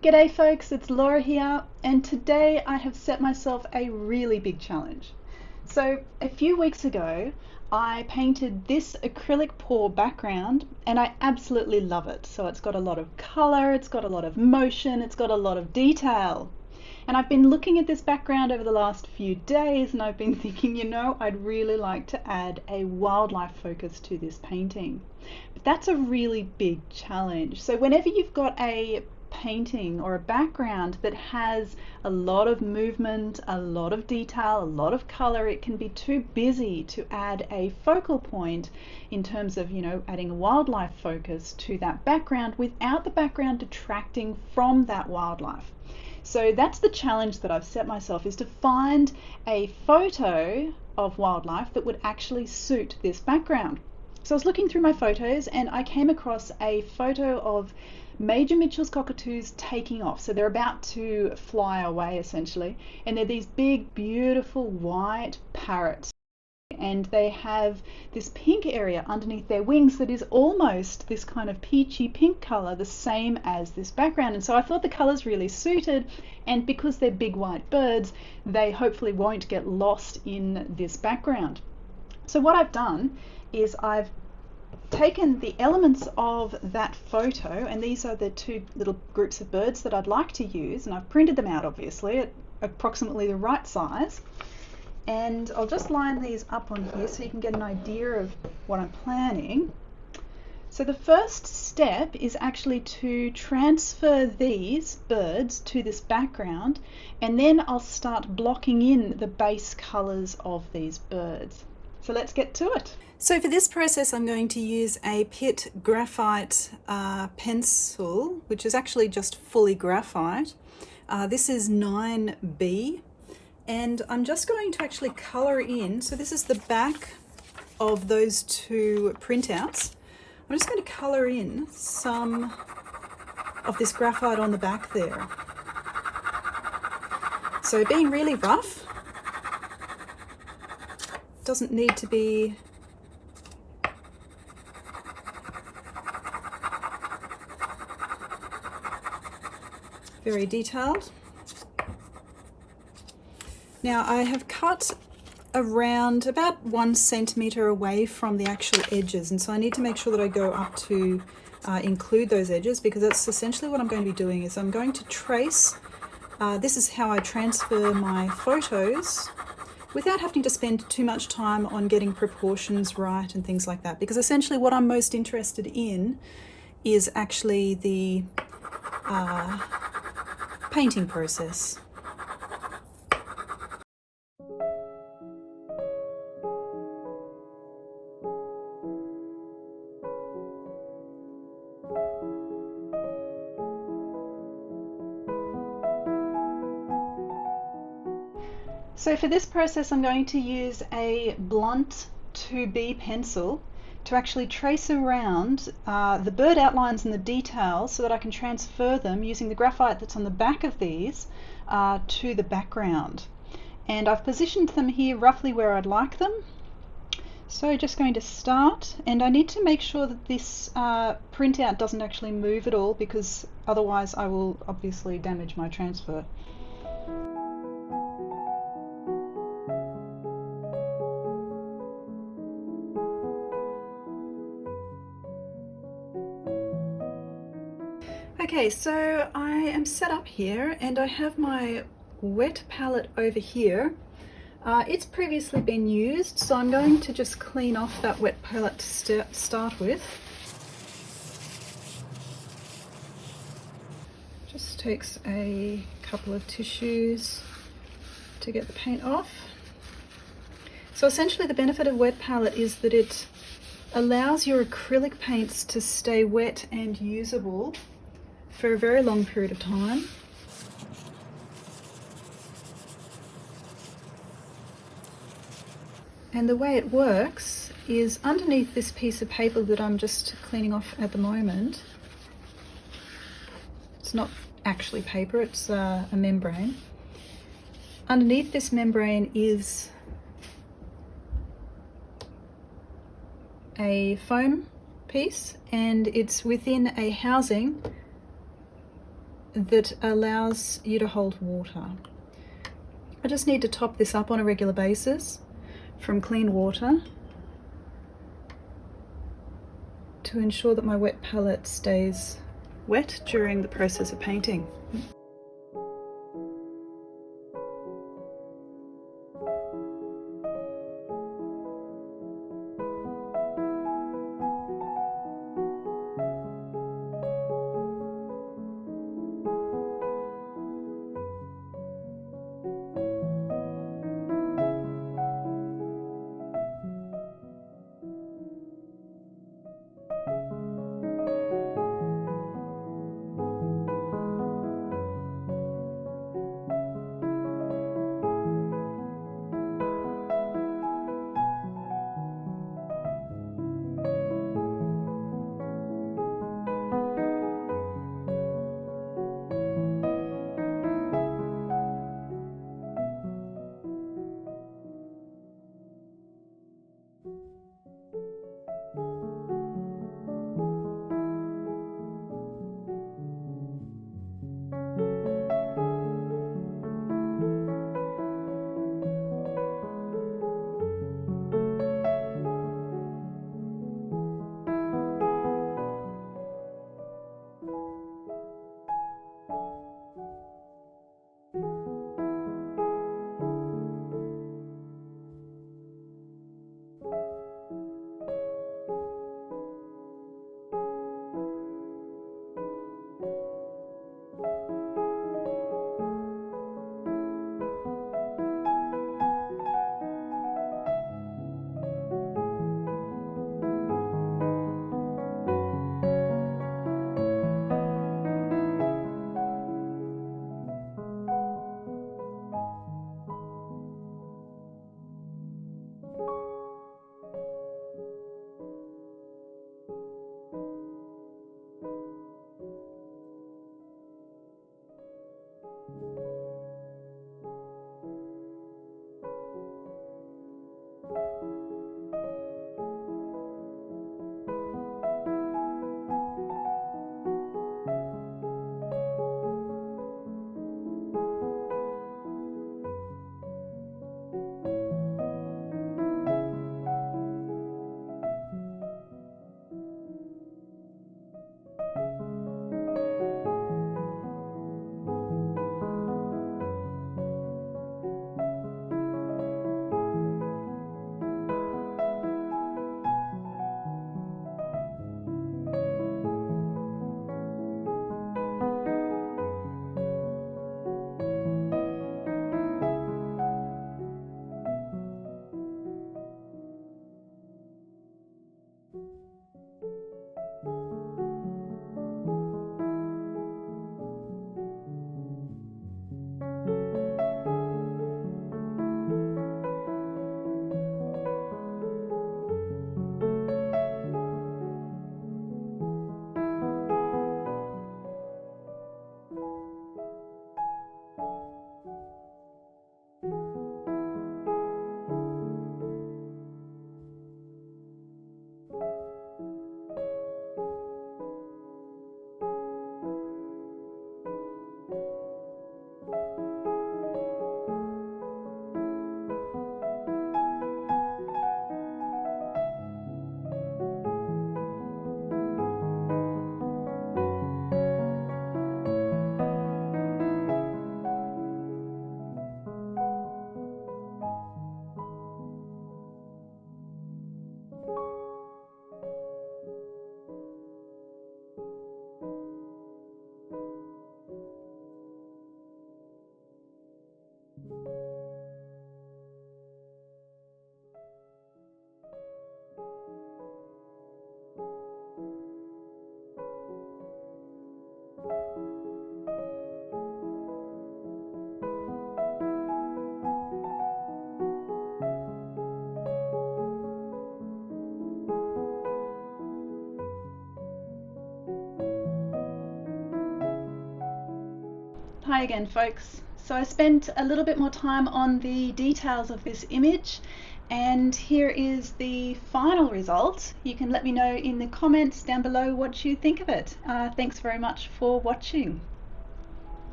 G'day folks, it's Laura here, and today I have set myself a really big challenge. So a few weeks ago I painted this acrylic pour background and I absolutely love it. So it's got a lot of colour, it's got a lot of motion, it's got a lot of detail. And I've been looking at this background over the last few days and I've been thinking, I'd really like to add a wildlife focus to this painting. But that's a really big challenge. So whenever you've got a painting or a background that has a lot of movement, a lot of detail, a lot of color, it can be too busy to add a focal point in terms of, adding a wildlife focus to that background without the background detracting from that wildlife. So that's the challenge that I've set myself, is to find a photo of wildlife that would actually suit this background. So I was looking through my photos and I came across a photo of Major Mitchell's cockatoos taking off. So they're about to fly away essentially, and they're these big beautiful white parrots, and they have this pink area underneath their wings that is almost this kind of peachy pink color, the same as this background. And so I thought the colors really suited, and because they're big white birds, they hopefully won't get lost in this background. So what I've done is I've taken the elements of that photo, and these are the two little groups of birds that I'd like to use, and I've printed them out obviously at approximately the right size, and I'll just line these up on here so you can get an idea of what I'm planning. So the first step is actually to transfer these birds to this background, and then I'll start blocking in the base colors of these birds. So let's get to it. So for this process I'm going to use a Pitt graphite pencil, which is actually just fully graphite. This is 9B, and I'm just going to actually colour in. So this is the back of those two printouts. I'm just going to colour in some of this graphite on the back there. So being really rough, doesn't need to be very detailed. Now I have cut around about 1 centimetre away from the actual edges, and so I need to make sure that I go up to include those edges, because that's essentially what I'm going to be doing. Is I'm going to trace, this is how I transfer my photos without having to spend too much time on getting proportions right and things like that, because essentially what I'm most interested in is actually the painting process. So for this process I'm going to use a blunt 2B pencil to actually trace around the bird outlines and the details so that I can transfer them using the graphite that's on the back of these to the background. And I've positioned them here roughly where I'd like them. So just going to start, and I need to make sure that this printout doesn't actually move at all, because otherwise I will obviously damage my transfer. Okay, so I am set up here and I have my wet palette over here. It's previously been used, so I'm going to just clean off that wet palette to start with. Just takes a couple of tissues to get the paint off. So essentially the benefit of wet palette is that it allows your acrylic paints to stay wet and usable for a very long period of time. And the way it works is underneath this piece of paper that I'm just cleaning off at the moment. It's not actually paper, it's a membrane. Underneath this membrane is a foam piece, and it's within a housing that allows you to hold water. I just need to top this up on a regular basis from clean water to ensure that my wet palette stays wet during the process of painting. Hi again, folks. So I spent a little bit more time on the details of this image, and here is the final result. You can let me know in the comments down below what you think of it. Thanks very much for watching.